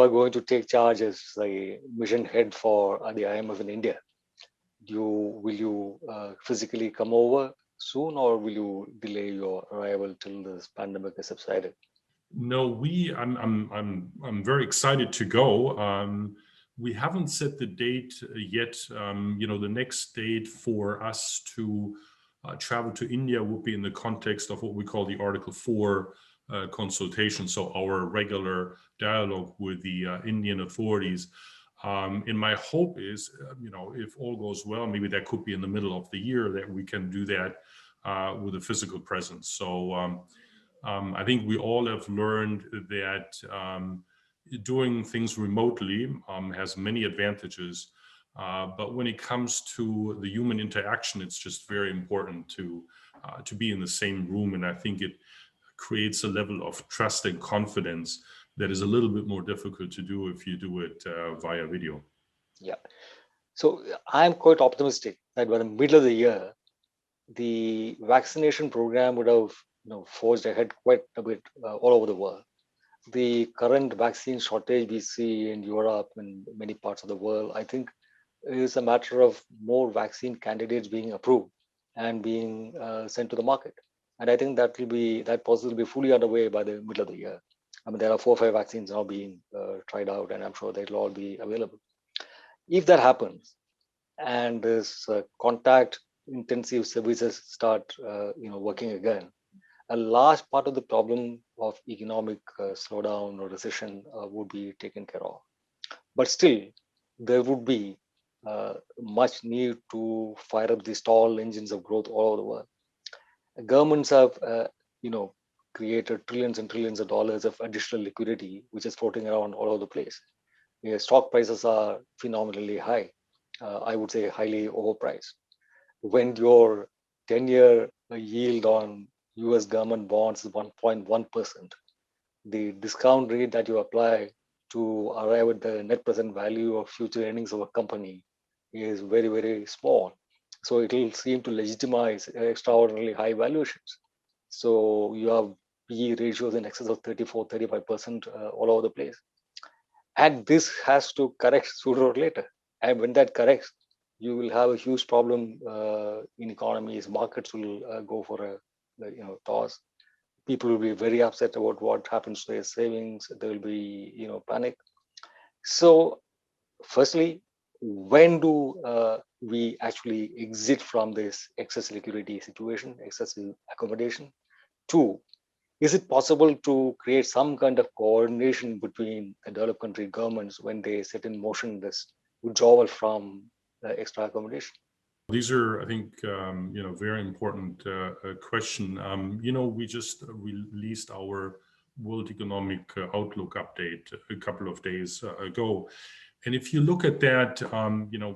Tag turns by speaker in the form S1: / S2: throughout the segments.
S1: are going to take charge as the mission head for the IMF in India. Will you physically come over soon, or will you delay your arrival till this pandemic is subsided?
S2: No, I'm very excited to go. We haven't set the date yet. The next date for us to travel to India would be in the context of what we call the Article 4 consultation, so our regular dialogue with the Indian authorities. And my hope is, if all goes well, maybe that could be in the middle of the year that we can do that with a physical presence. So I think we all have learned that doing things remotely has many advantages. But when it comes to the human interaction, it's just very important to be in the same room. And I think it creates a level of trust and confidence that is a little bit more difficult to do if you do it via video.
S1: Yeah. So I'm quite optimistic that by the middle of the year, the vaccination program would have forged ahead quite a bit all over the world. The current vaccine shortage we see in Europe and many parts of the world, I think, is a matter of more vaccine candidates being approved and being sent to the market. And I think that process will be fully underway by the middle of the year. I mean, there are 4 or 5 vaccines now being tried out, and I'm sure they'll all be available. If that happens, and this contact intensive services start working again, a large part of the problem of economic slowdown or recession would be taken care of. But still, there would be much need to fire up the stall engines of growth all over the world. Governments have created trillions and trillions of dollars of additional liquidity, which is floating around all over the place. Stock prices are phenomenally high. I would say highly overpriced. When your 10-year yield on US government bonds is 1.1%, the discount rate that you apply to arrive at the net present value of future earnings of a company is very, very small. So it will seem to legitimize extraordinarily high valuations. So you have PE ratios in excess of 34, 35% all over the place. And this has to correct sooner or later. And when that corrects, you will have a huge problem in economies. Markets will go for a toss. People will be very upset about what happens to their savings. There will be panic. So firstly, when do we actually exit from this excess liquidity situation, excessive accommodation? 2, is it possible to create some kind of coordination between the developed country governments when they set in motion this withdrawal from extra accommodation?
S2: These are, I think, very important question. We just released our World Economic Outlook update a couple of days ago. And if you look at that,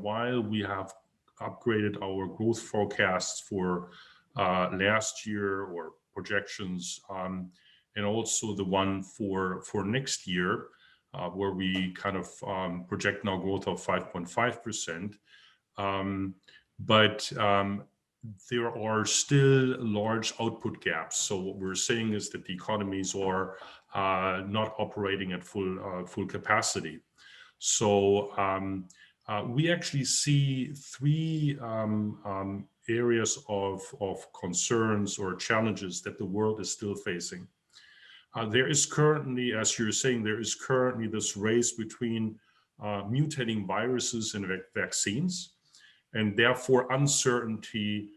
S2: while we have upgraded our growth forecasts for last year or projections, and also the one for next year, where we kind of project now growth of 5.5%. But there are still large output gaps. So what we're saying is that the economies are not operating at full capacity. So we actually see 3 areas of concerns or challenges that the world is still facing. There is currently, as you're saying, there is currently this race between mutating viruses and vaccines, and therefore uncertainty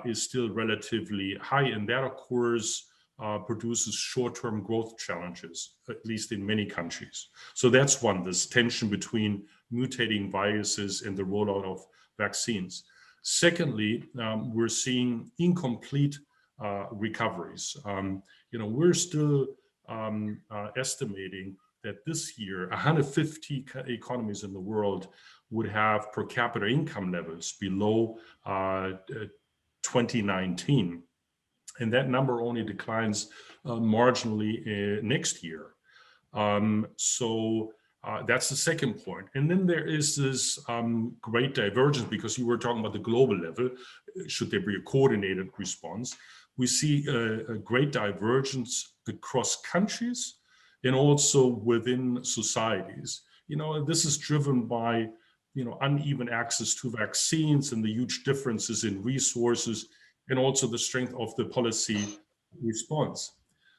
S2: is still relatively high, and that, of course, produces short-term growth challenges, at least in many countries. So that's one, this tension between mutating viruses and the rollout of vaccines. Secondly, we're seeing incomplete recoveries. We're still estimating that this year 150 economies in the world would have per capita income levels below 2019. And that number only declines marginally next year. So that's the second point. And then there is this great divergence, because you were talking about the global level. Should there be a coordinated response? We see a great divergence across countries and also within societies. This is driven by, uneven access to vaccines and the huge differences in resources, and also the strength of the policy response.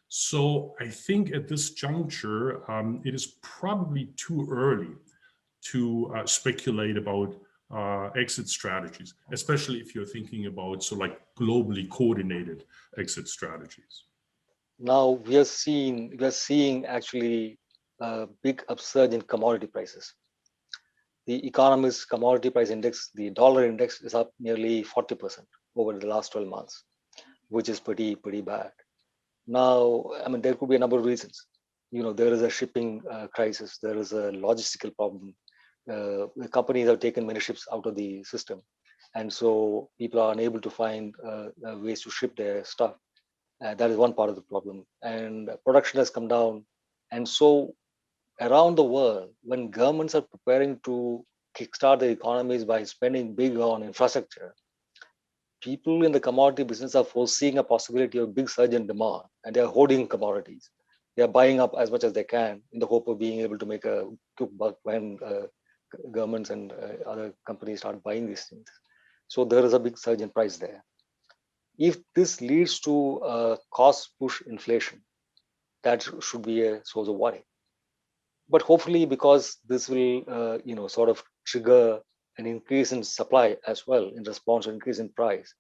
S2: So I think at this juncture, it is probably too early to speculate about exit strategies, especially if you're thinking about like globally coordinated exit strategies.
S1: Now we are seeing actually a big upsurge in commodity prices. The Economist commodity price index, the dollar index, is up nearly 40% over the last 12 months, which is pretty bad. Now, I mean, there could be a number of reasons. There is a shipping crisis. There is a logistical problem. The companies have taken many ships out of the system, and so people are unable to find ways to ship their stuff. That is one part of the problem. And production has come down, and so around the world, when governments are preparing to kickstart the economies by spending big on infrastructure, people in the commodity business are foreseeing a possibility of big surge in demand, and they are hoarding commodities. They are buying up as much as they can in the hope of being able to make a quick buck when governments and other companies start buying these things. So there is a big surge in price there. If this leads to cost push inflation, that should be a source of worry. But hopefully, because this will sort of trigger an increase in supply as well in response to increase in price,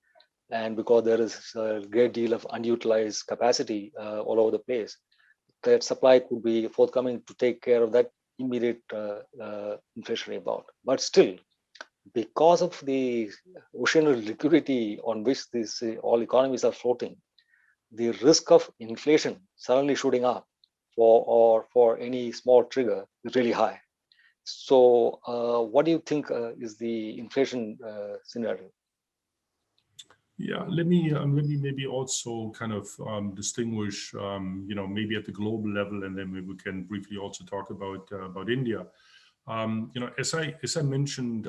S1: and because there is a great deal of unutilized capacity all over the place, that supply could be forthcoming to take care of that immediate inflationary bound. But still, because of the ocean liquidity on which these all economies are floating, the risk of inflation suddenly shooting up for any small trigger is really high. So, what do you think is the inflation scenario?
S2: Yeah, let me maybe also kind of distinguish, maybe at the global level, and then maybe we can briefly also talk about India. As I mentioned,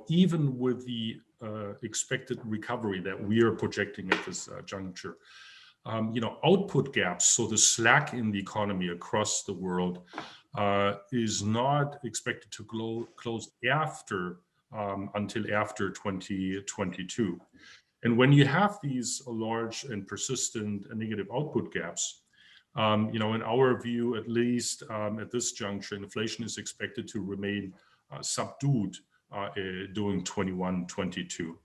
S2: even with the expected recovery that we are projecting at this juncture, output gaps, so the slack in the economy across the world, is not expected to close until after 2022. And when you have these large and persistent negative output gaps, in our view, at least at this juncture, inflation is expected to remain subdued during 21-22.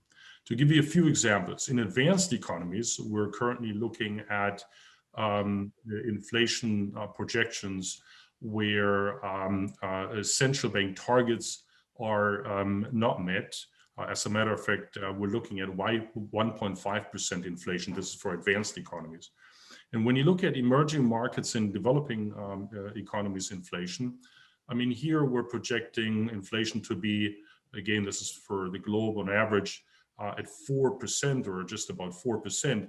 S2: To give you a few examples, in advanced economies, we're currently looking at inflation projections where central bank targets are not met. As a matter of fact, we're looking at 1.5% inflation. This is for advanced economies. And when you look at emerging markets and developing economies inflation, I mean, here we're projecting inflation to be, again, this is for the globe on average, at 4% or just about 4%,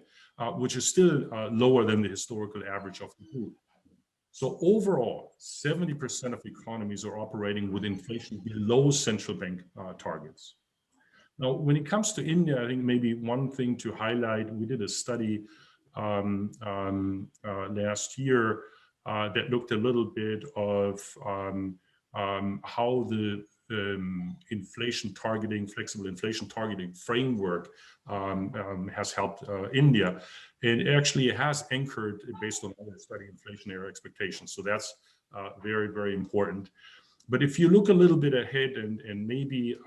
S2: which is still lower than the historical average of the group. So overall, 70% of economies are operating with inflation below central bank targets. Now, when it comes to India, I think maybe one thing to highlight, we did a study last year that looked a little bit of how the flexible inflation targeting framework has helped India. And actually it has anchored, based on other study, inflationary expectations. So that's very, very important. But if you look a little bit ahead and maybe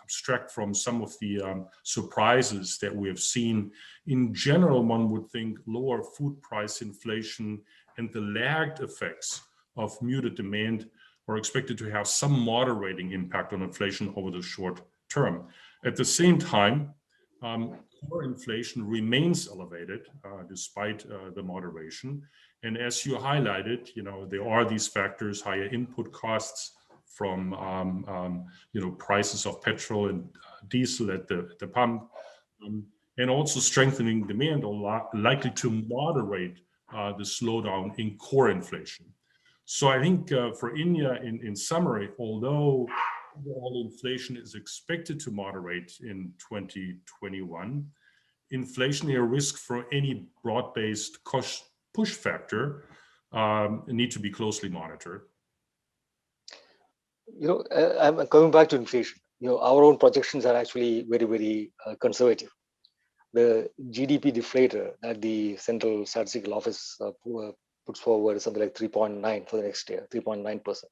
S2: abstract from some of the surprises that we have seen, in general, one would think lower food price inflation and the lagged effects of muted demand are expected to have some moderating impact on inflation over the short term. At the same time, core inflation remains elevated despite the moderation. And as you highlighted, there are these factors: higher input costs from prices of petrol and diesel at the pump, and also strengthening demand are likely to moderate the slowdown in core inflation. So I think for India, in summary, although overall inflation is expected to moderate in 2021, inflationary risk for any broad-based cost push factor need to be closely monitored.
S1: I'm coming back to inflation. Our own projections are actually very, very conservative. The GDP deflator that the Central Statistical Office puts forward is something like 3.9 for the next year, 3.9%.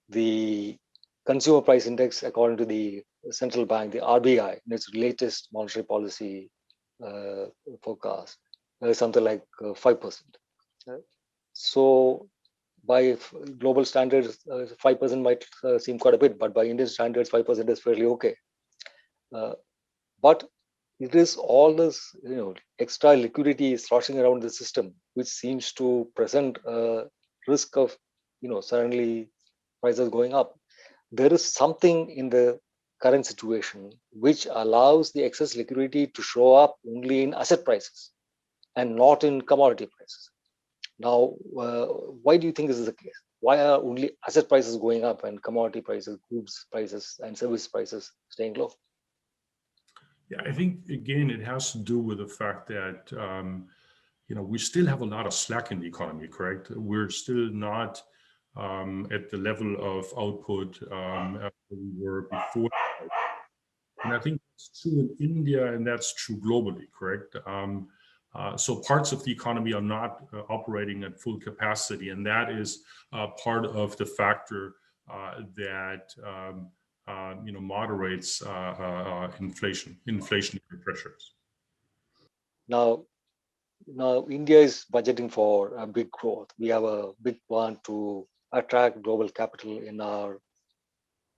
S1: The consumer price index, according to the central bank, the RBI, in its latest monetary policy forecast, is something like 5%. So by global standards, 5% might seem quite a bit, but by Indian standards, 5% is fairly okay. But it is all this, extra liquidity sloshing around the system, which seems to present a risk of, suddenly prices going up. There is something in the current situation which allows the excess liquidity to show up only in asset prices and not in commodity prices. Now, why do you think this is the case? Why are only asset prices going up and commodity prices, goods prices, and service prices staying low?
S2: Yeah, I think again it has to do with the fact that we still have a lot of slack in the economy. Correct? We're still not at the level of output as we were before. And I think that's true in India and that's true globally, correct? So parts of the economy are not operating at full capacity, and that is part of the factor that moderates inflationary pressures.
S1: Now, India is budgeting for a big growth. We have a big plan to attract global capital in our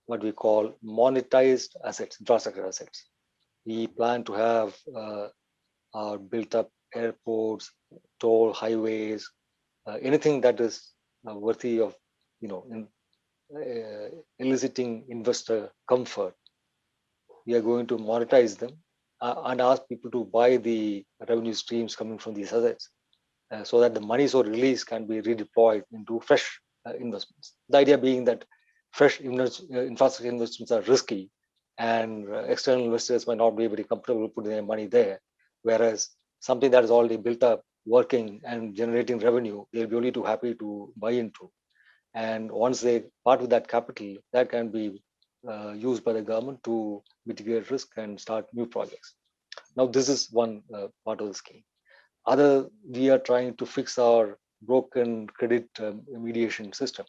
S1: what we call monetized assets, infrastructure assets. We plan to have our built-up airports, toll highways, anything that is worthy of, eliciting investor comfort. We are going to monetize them and ask people to buy the revenue streams coming from these assets so that the money so released can be redeployed into fresh investments. The idea being that fresh infrastructure investments are risky and external investors might not be very comfortable putting their money there, whereas something that is already built up, working and generating revenue, they'll be only too happy to buy into. And once they part with that capital, that can be used by the government to mitigate risk and start new projects. Now, this is one part of the scheme. We are trying to fix our broken credit mediation system.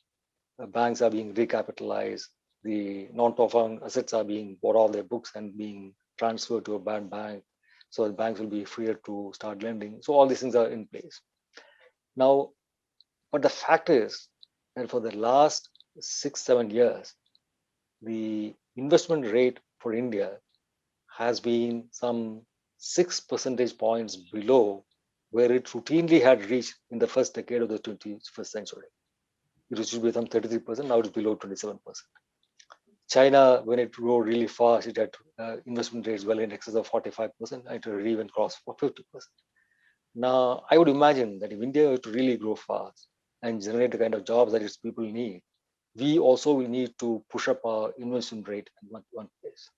S1: Banks are being recapitalized. The non-performing assets are being bought off their books and being transferred to a bad bank. So the banks will be freer to start lending. So all these things are in place. Now, but the fact is that for the last 6-7 years, the investment rate for India has been some 6 percentage points below where it routinely had reached in the first decade of the 21st century. It used to be some 33%, now it's below 27%. China, when it grew really fast, it had investment rates well in excess of 45%, and it would even cross for 50%. Now, I would imagine that if India were to really grow fast and generate the kind of jobs that its people need, we also will need to push up our investment rate in one place.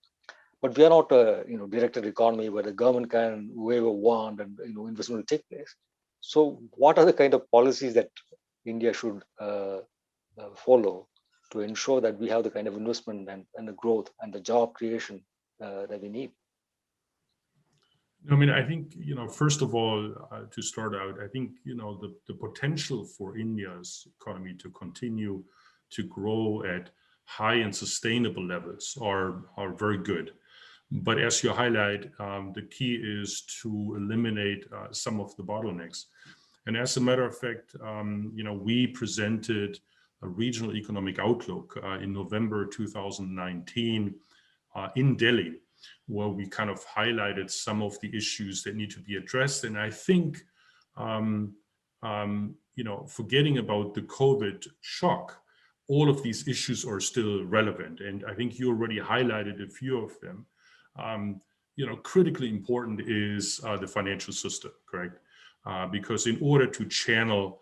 S1: But we are not a directed economy where the government can wave a wand and investment will take place. So, what are the kind of policies that India should follow to ensure that we have the kind of investment and the growth and the job creation that we need?
S2: I mean, I think, first of all, to start out, I think, the potential for India's economy to continue to grow at high and sustainable levels are very good. But as you highlight, the key is to eliminate some of the bottlenecks. And as a matter of fact, we presented a regional economic outlook in November 2019 in Delhi, where we kind of highlighted some of the issues that need to be addressed. And I think, forgetting about the COVID shock, all of these issues are still relevant. And I think you already highlighted a few of them. Critically important is the financial system, correct? Because in order to channel,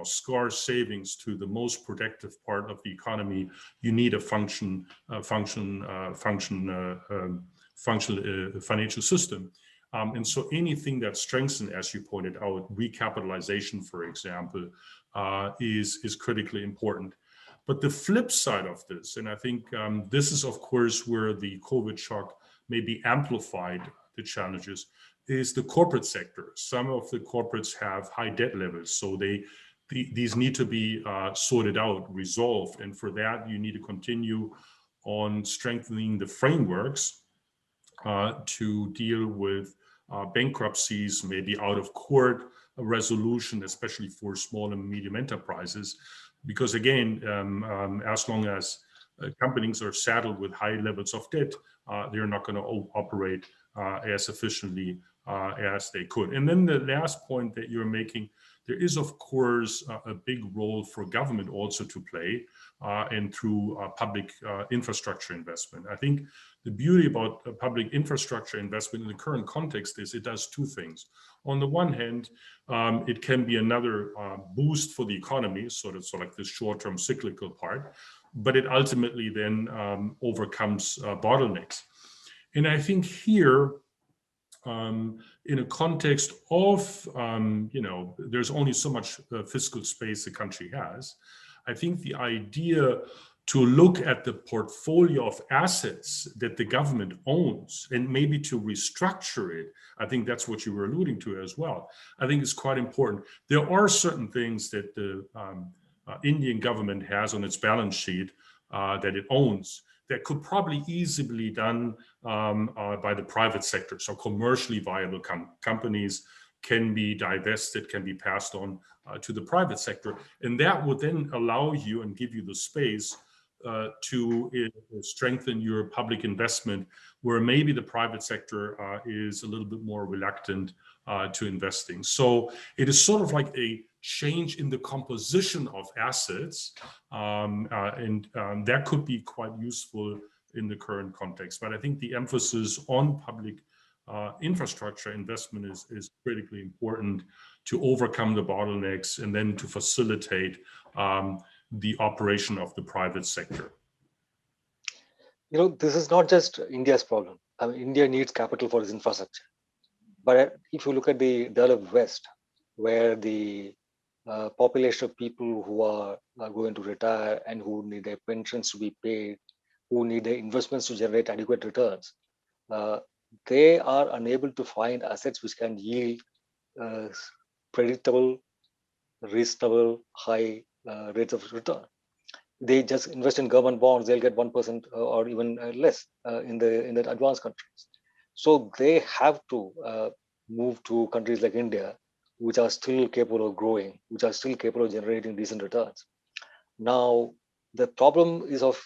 S2: scarce savings to the most productive part of the economy, you need a functional financial system. And so anything that strengthens, as you pointed out, recapitalization, for example, is critically important. But the flip side of this, and I think this is, of course, where the COVID shock maybe amplified the challenges, is the corporate sector. Some of the corporates have high debt levels, so these need to be sorted out, resolved. And for that, you need to continue on strengthening the frameworks to deal with bankruptcies, maybe out of court resolution, especially for small and medium enterprises. Because again, as long as companies are saddled with high levels of debt, they're not going to operate as efficiently as they could. And then the last point that you're making, there is, of course, a big role for government also to play, and through public infrastructure investment. I think the beauty about public infrastructure investment in the current context is it does two things. On the one hand, it can be another boost for the economy, sort of like this short-term cyclical part, but it ultimately then overcomes bottlenecks. And I think here, in a context of, there's only so much fiscal space the country has, I think the idea to look at the portfolio of assets that the government owns and maybe to restructure it, I think that's what you were alluding to as well, I think is quite important. There are certain things that the Indian government has on its balance sheet that it owns that could probably easily be done by the private sector. So commercially viable companies can be divested, can be passed on to the private sector. And that would then allow you and give you the space to strengthen your public investment, where maybe the private sector is a little bit more reluctant to investing. So it is sort of like a change in the composition of assets, and that could be quite useful in the current context. But I think the emphasis on public infrastructure investment is critically important to overcome the bottlenecks and then to facilitate the operation of the private sector.
S1: This is not just India's problem. I mean, India needs capital for its infrastructure. But if you look at the developed West, where the population of people who are going to retire and who need their pensions to be paid, who need their investments to generate adequate returns, they are unable to find assets which can yield predictable, reasonable, high rates of return. They just invest in government bonds; they'll get 1% or even less in the advanced countries. So they have to move to countries like India, which are still capable of growing, which are still capable of generating decent returns. Now, the problem is of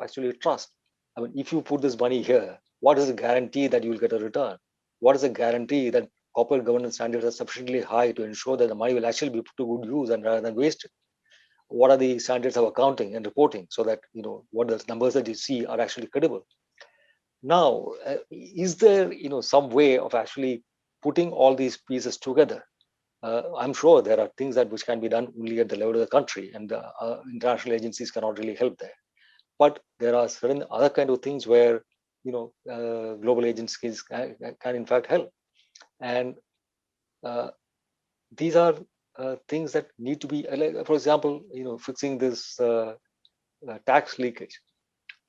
S1: actually trust. I mean, if you put this money here, what is the guarantee that you will get a return? What is the guarantee that corporate governance standards are sufficiently high to ensure that the money will actually be put to good use and rather than wasted? What are the standards of accounting and reporting so that what the numbers that you see are actually credible? Now, is there some way of actually putting all these pieces together? I'm sure there are things which can be done only at the level of the country, and international agencies cannot really help there. But there are certain other kind of things where global agencies can in fact help, and these are things that need to be, like, for example, fixing this tax leakage.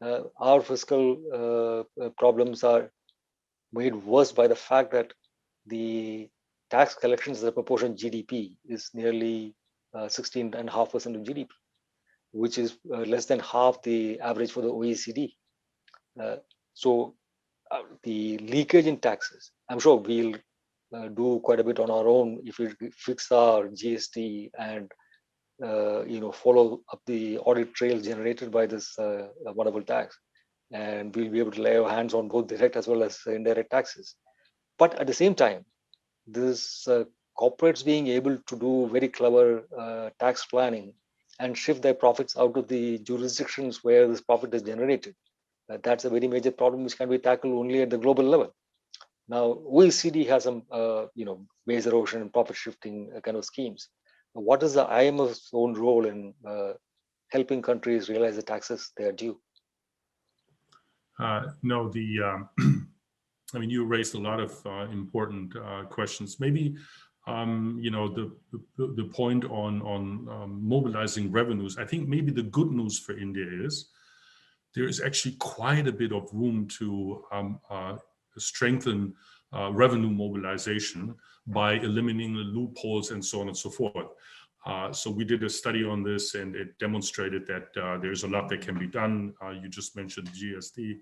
S1: Our fiscal problems are made worse by the fact that the tax collections as a proportion of GDP is nearly 16.5% of GDP, which is less than half the average for the OECD. So the leakage in taxes, I'm sure we'll do quite a bit on our own if we fix our GST and follow up the audit trails generated by this wonderful tax, and we'll be able to lay our hands on both direct as well as indirect taxes. But at the same time, this corporates being able to do very clever tax planning and shift their profits out of the jurisdictions where this profit is generated, that's a very major problem which can be tackled only at the global level. Now, OECD has some, base erosion and profit shifting kind of schemes. What is the IMF's own role in helping countries realize the taxes they are due?
S2: No, I mean, you raised a lot of important questions. Maybe the point on mobilizing revenues. I think maybe the good news for India is there is actually quite a bit of room to strengthen revenue mobilization by eliminating the loopholes and so on and so forth. So we did a study on this, and it demonstrated that there's a lot that can be done. You just mentioned GST.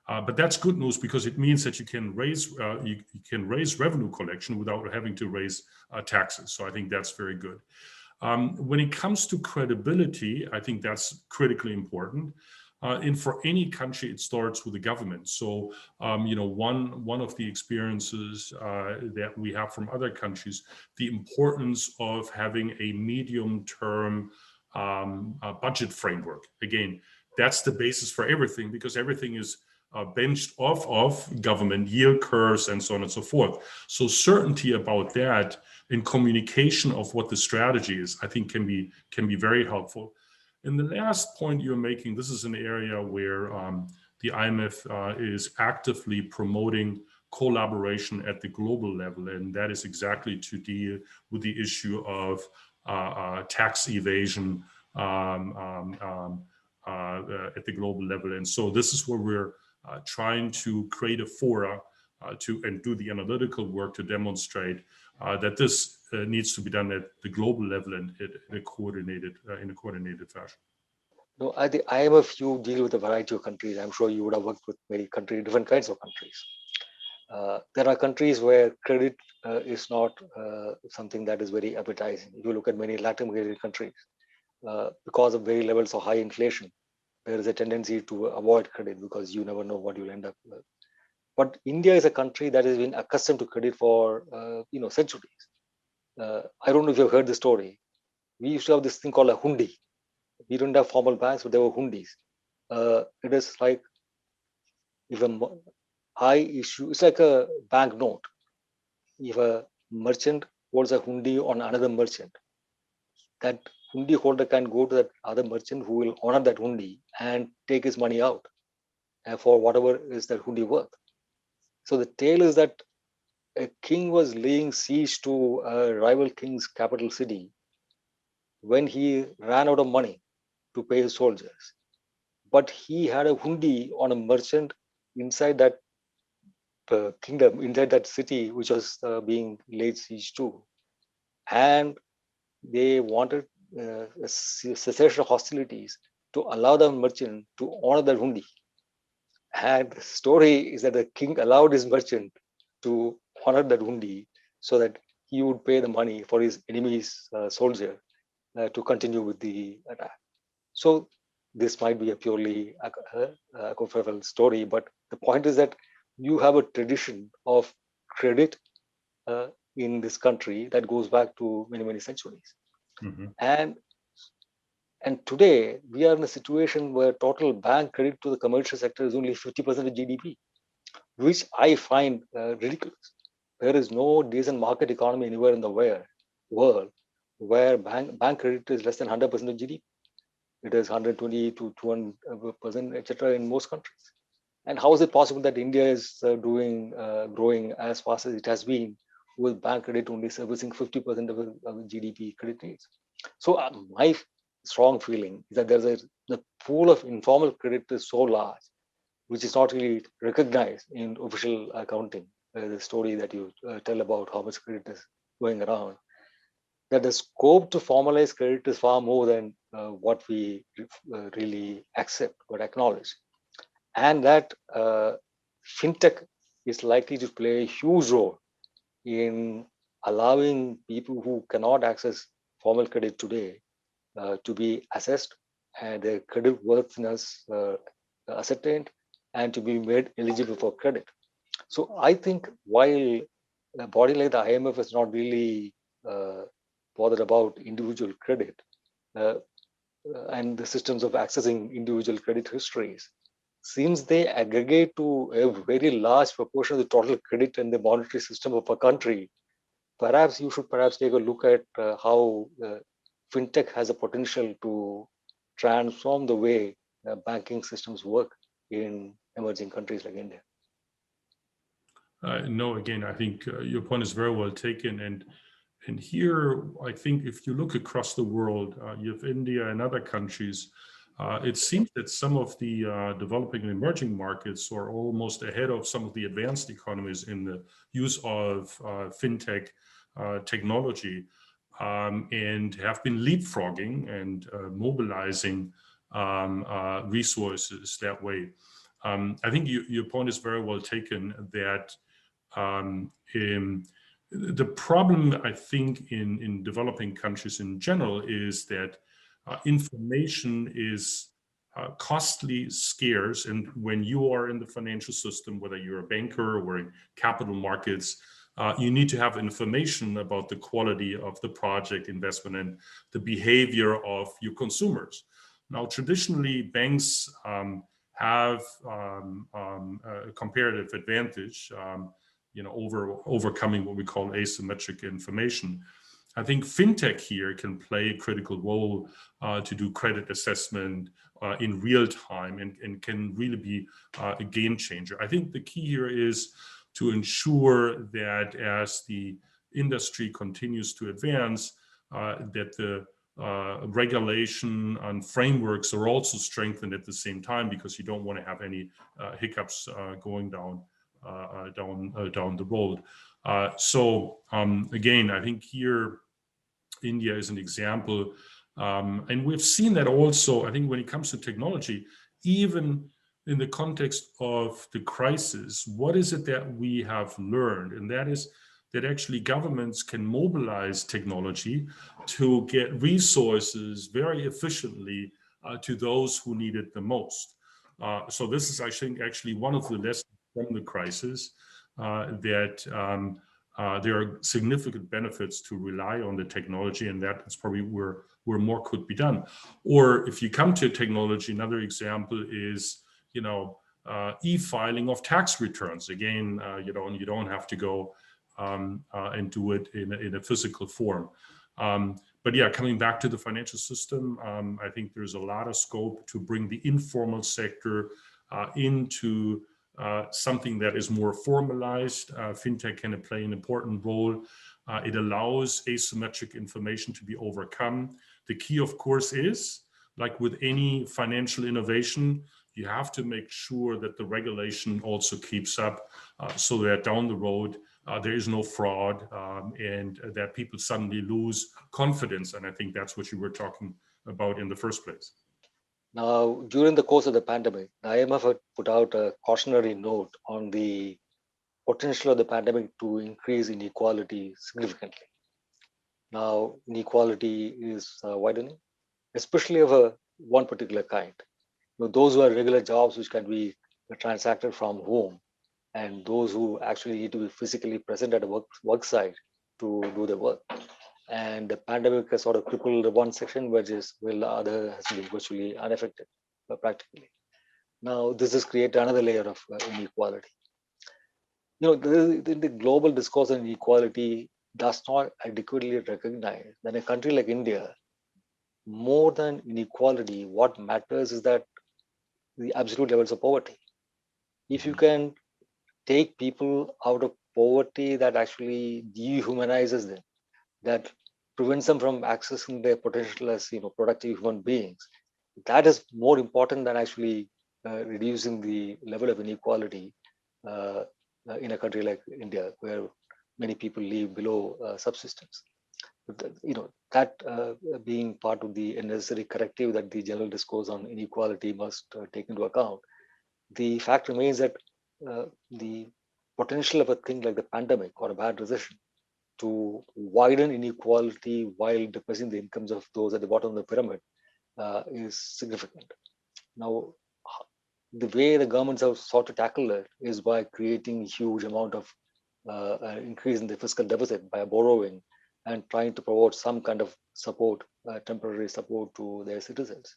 S2: But that's good news, because it means that you can raise revenue collection without having to raise taxes. So I think that's very good. When it comes to credibility, I think that's critically important. And for any country, it starts with the government. So, one of the experiences that we have from other countries, the importance of having a medium-term budget framework. Again, that's the basis for everything, because everything is benched off of government yield curves and so on and so forth. So certainty about that and communication of what the strategy is, I think can be very helpful. And the last point you're making, this is an area where the IMF is actively promoting collaboration at the global level, and that is exactly to deal with the issue of tax evasion at the global level. And so this is where we're trying to create a fora and do the analytical work to demonstrate that this needs to be done at the global level and in a coordinated fashion.
S1: No, at the IMF, you deal with a variety of countries. I'm sure you would have worked with different kinds of countries. There are countries where credit is not something that is very appetizing. If you look at many Latin American countries, because of very levels of high inflation, there is a tendency to avoid credit because you never know what you'll end up with. But India is a country that has been accustomed to credit for centuries. I don't know if you've heard the story. We used to have this thing called a hundi. We don't have formal banks, but there were hundis. It is like if a high issue, it's like a bank note. If a merchant holds a hundi on another merchant, that hundi holder can go to that other merchant who will honor that hundi and take his money out for whatever is that hundi worth. So the tale is that a king was laying siege to a rival king's capital city when he ran out of money to pay his soldiers. But he had a hundi on a merchant inside that kingdom, inside that city, which was being laid siege to. And they wanted a cessation of hostilities to allow the merchant to honor that hundi. And the story is that the king allowed his merchant to honor that hundi so that he would pay the money for his enemy's soldier to continue with the attack. So this might be a purely apocryphal story, but the point is that you have a tradition of credit in this country that goes back to many, many centuries.
S2: Mm-hmm.
S1: And today we are in a situation where total bank credit to the commercial sector is only 50% of GDP, which I find ridiculous. There is no decent market economy anywhere in the world where bank credit is less than 100% of GDP. It is 120 to 200%, etc. in most countries. And how is it possible that India is growing as fast as it has been, with bank credit only servicing 50% of the GDP credit needs? So my strong feeling is that the pool of informal credit is so large, which is not really recognized in official accounting. The story that you tell about how much credit is going around, that the scope to formalize credit is far more than what we really accept or acknowledge. And that fintech is likely to play a huge role in allowing people who cannot access formal credit today to be assessed and their credit worthiness ascertained and to be made eligible for credit. So I think while a body like the IMF is not really bothered about individual credit and the systems of accessing individual credit histories, since they aggregate to a very large proportion of the total credit and the monetary system of a country, perhaps you should take a look at how fintech has a potential to transform the way banking systems work in emerging countries like India.
S2: No, again, I think your point is very well taken. And here, I think if you look across the world, you have India and other countries, it seems that some of the developing and emerging markets are almost ahead of some of the advanced economies in the use of fintech technology, and have been leapfrogging and mobilizing resources that way. I think your point is very well taken that um, in, the problem, I think, in developing countries in general is that information is costly, scarce, and when you are in the financial system, whether you're a banker or in capital markets, you need to have information about the quality of the project investment and the behavior of your consumers. Now, traditionally, banks have a comparative advantage, overcoming what we call asymmetric information. I think fintech here can play a critical role to do credit assessment in real time, and can really be a game changer. I think the key here is to ensure that as the industry continues to advance, that the regulation and frameworks are also strengthened at the same time, because you don't want to have any hiccups going down the road. So again, I think here India is an example, and we've seen that also. I think when it comes to technology, even in the context of the crisis, what is it that we have learned? And that is that actually governments can mobilize technology to get resources very efficiently to those who need it the most. So this is, I think, actually one of the lessons from the crisis, that there are significant benefits to rely on the technology, and that is probably where more could be done. Or if you come to technology, another example is, e-filing of tax returns. Again, you don't have to go and do it in a physical form. But yeah, coming back to the financial system, I think there's a lot of scope to bring the informal sector into something that is more formalized. Fintech can play an important role. It allows asymmetric information to be overcome. The key, of course, is, like with any financial innovation, you have to make sure that the regulation also keeps up, so that down the road there is no fraud, and that people suddenly lose confidence. And I think that's what you were talking about in the first place.
S1: Now, during the course of the pandemic, the IMF had put out a cautionary note on the potential of the pandemic to increase inequality significantly. Now, inequality is widening, especially of one particular kind. Those who have regular jobs which can be transacted from home, and those who actually need to be physically present at a work site to do the work. And the pandemic has sort of crippled one section, while the other has been virtually unaffected, practically. Now, this has created another layer of inequality. The global discourse on inequality does not adequately recognize that in a country like India, more than inequality, what matters is that the absolute levels of poverty. If you can take people out of poverty, that actually dehumanizes them, that prevents them from accessing their potential as productive human beings. That is more important than actually reducing the level of inequality in a country like India, where many people live below subsistence. That being part of the necessary corrective that the general discourse on inequality must take into account. The fact remains that the potential of a thing like the pandemic or a bad recession to widen inequality while depressing the incomes of those at the bottom of the pyramid is significant. Now, the way the governments have sought to tackle it is by creating huge amount of increase in the fiscal deficit by borrowing and trying to provide some kind of support, temporary support to their citizens.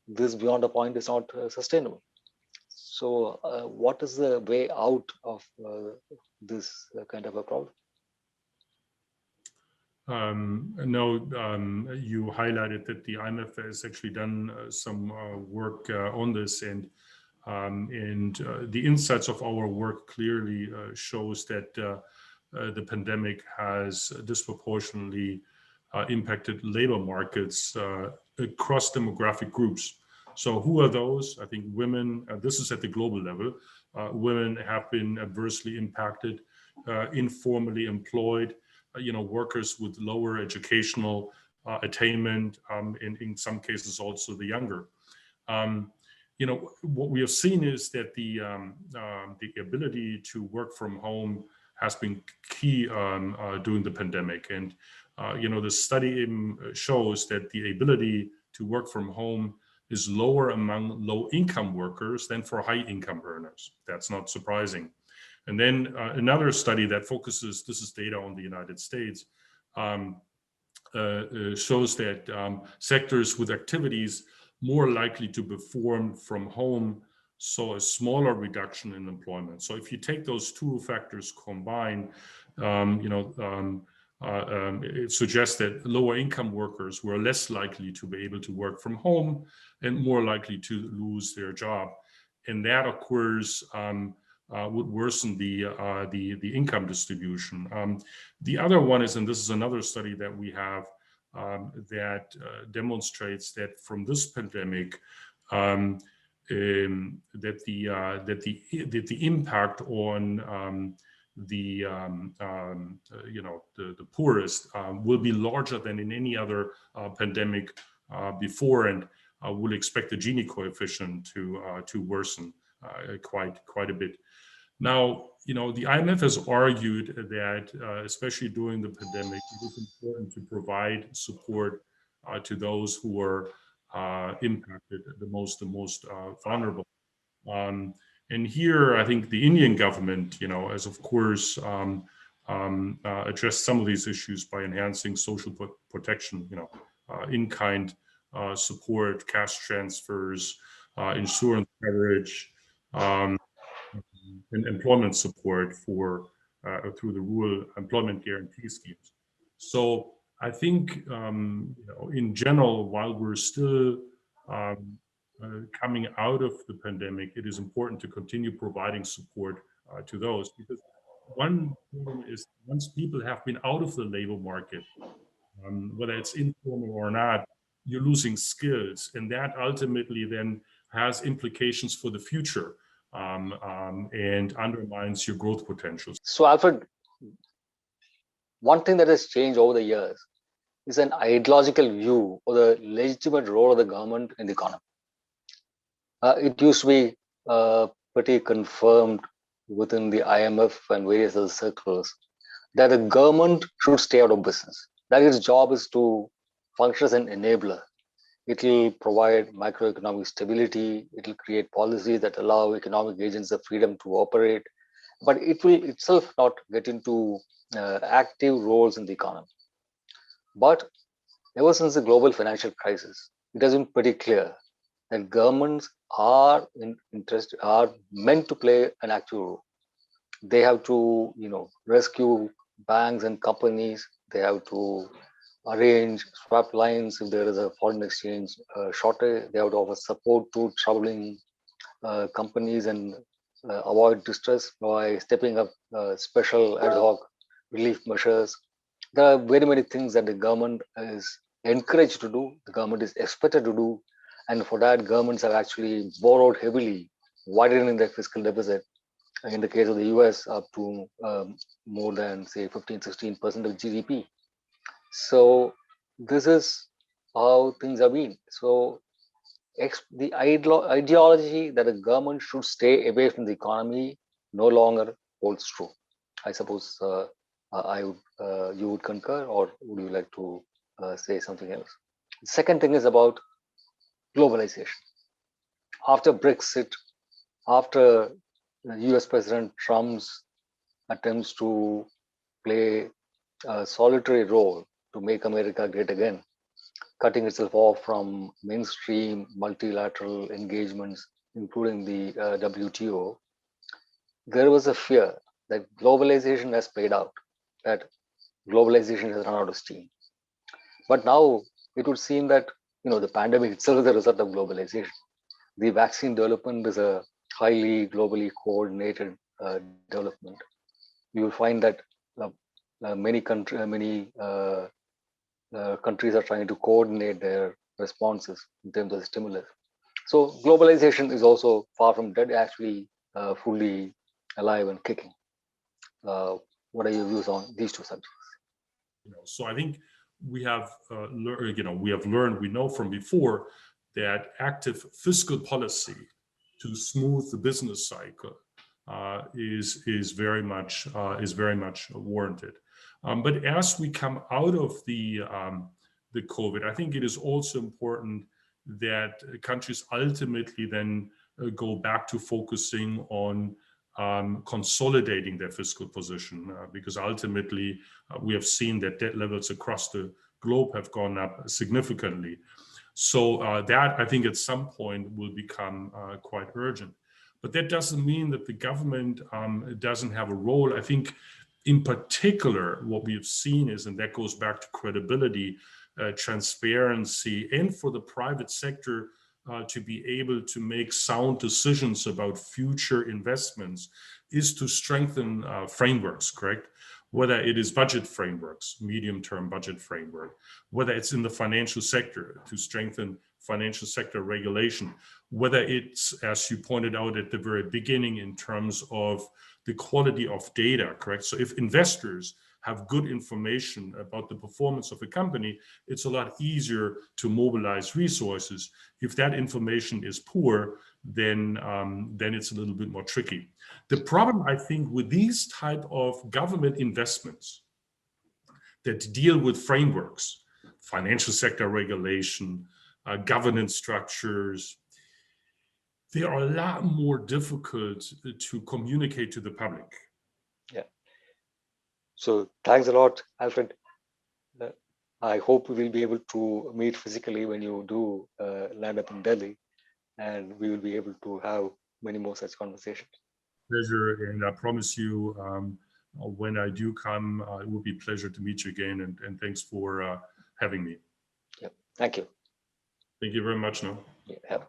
S1: This, beyond a point, is not sustainable. So, what is the way out of this kind of a problem?
S2: No, you highlighted that the IMF has actually done some work on this, and And the insights of our work clearly shows that the pandemic has disproportionately impacted labor markets across demographic groups. So who are those? I think women, this is at the global level, women have been adversely impacted, informally employed, workers with lower educational attainment, in some cases also the younger. What we have seen is that the ability to work from home has been key during the pandemic. And, the study shows that the ability to work from home is lower among low-income workers than for high-income earners. That's not surprising. And then another study that focuses, this is data on the United States, shows that sectors with activities more likely to perform from home saw a smaller reduction in employment. So if you take those two factors combined, it suggests that lower income workers were less likely to be able to work from home and more likely to lose their job. And that, of course, would worsen the income distribution. The other one is, and this is another study that we have, that demonstrates that from this pandemic, that the impact on the poorest will be larger than in any other pandemic before, and will expect the Gini coefficient to worsen quite a bit. Now, the IMF has argued that, especially during the pandemic, it is important to provide support to those who are impacted the most vulnerable. And here, I think the Indian government, has of course addressed some of these issues by enhancing social protection, in-kind support, cash transfers, insurance coverage, and employment support for through the rural employment guarantee schemes. So I think, in general, while we're still coming out of the pandemic, it is important to continue providing support to those, because one thing is, once people have been out of the labor market, whether it's informal or not, you're losing skills, and that ultimately then has implications for the future. And undermines your growth potential.
S1: So, Alfred, one thing that has changed over the years is an ideological view of the legitimate role of the government in the economy. It used to be pretty confirmed within the IMF and various other circles that the government should stay out of business, that its job is to function as an enabler. It will provide macroeconomic stability. It will create policies that allow economic agents the freedom to operate, but it will itself not get into active roles in the economy. But ever since the global financial crisis, it has been pretty clear that governments are meant to play an active role. They have to, rescue banks and companies. They have to arrange swap lines if there is a foreign exchange shortage. They have to offer support to troubling companies and avoid distress by stepping up special ad hoc relief measures. There are very many things that the government is encouraged to do, the government is expected to do, and for that, governments have actually borrowed heavily, widening their fiscal deficit. In the case of the US, up to more than, say, 15-16% of GDP. So this is how things have been. So the ideology that the government should stay away from the economy no longer holds true. I suppose you would concur, or would you like to say something else? The second thing is about globalization. After Brexit, after US President Trump's attempts to play a solitary role to make America great again, cutting itself off from mainstream multilateral engagements, including the WTO, there was a fear that globalization has played out, that globalization has run out of steam. But now it would seem that the pandemic itself is a result of globalization. The vaccine development is a highly globally coordinated development, you will find that many countries are trying to coordinate their responses in terms of stimulus. So globalization is also far from dead, actually fully alive and kicking. What are your views on these two subjects?
S2: So I think we have learned, we know from before that active fiscal policy to smooth the business cycle is very much warranted. But as we come out of the COVID, I think it is also important that countries ultimately then go back to focusing on consolidating their fiscal position, because ultimately we have seen that debt levels across the globe have gone up significantly. So that, I think, at some point will become quite urgent. But that doesn't mean that the government doesn't have a role. I think in particular, what we have seen is, and that goes back to credibility, transparency, and for the private sector to be able to make sound decisions about future investments, is to strengthen frameworks, correct? Whether it is budget frameworks, medium-term budget framework, whether it's in the financial sector to strengthen financial sector regulation, whether it's, as you pointed out at the very beginning, in terms of the quality of data, correct? So if investors have good information about the performance of a company, it's a lot easier to mobilize resources. If that information is poor, then it's a little bit more tricky. The problem, I think, with these type of government investments that deal with frameworks, financial sector regulation, governance structures, they are a lot more difficult to communicate to the public.
S1: Yeah. So thanks a lot, Alfred. I hope we will be able to meet physically when you do land up in Delhi, and we will be able to have many more such conversations.
S2: Pleasure, and I promise you, when I do come, it will be a pleasure to meet you again, and thanks for having me.
S1: Yeah, thank you.
S2: Thank you very much.
S1: Yeah, have.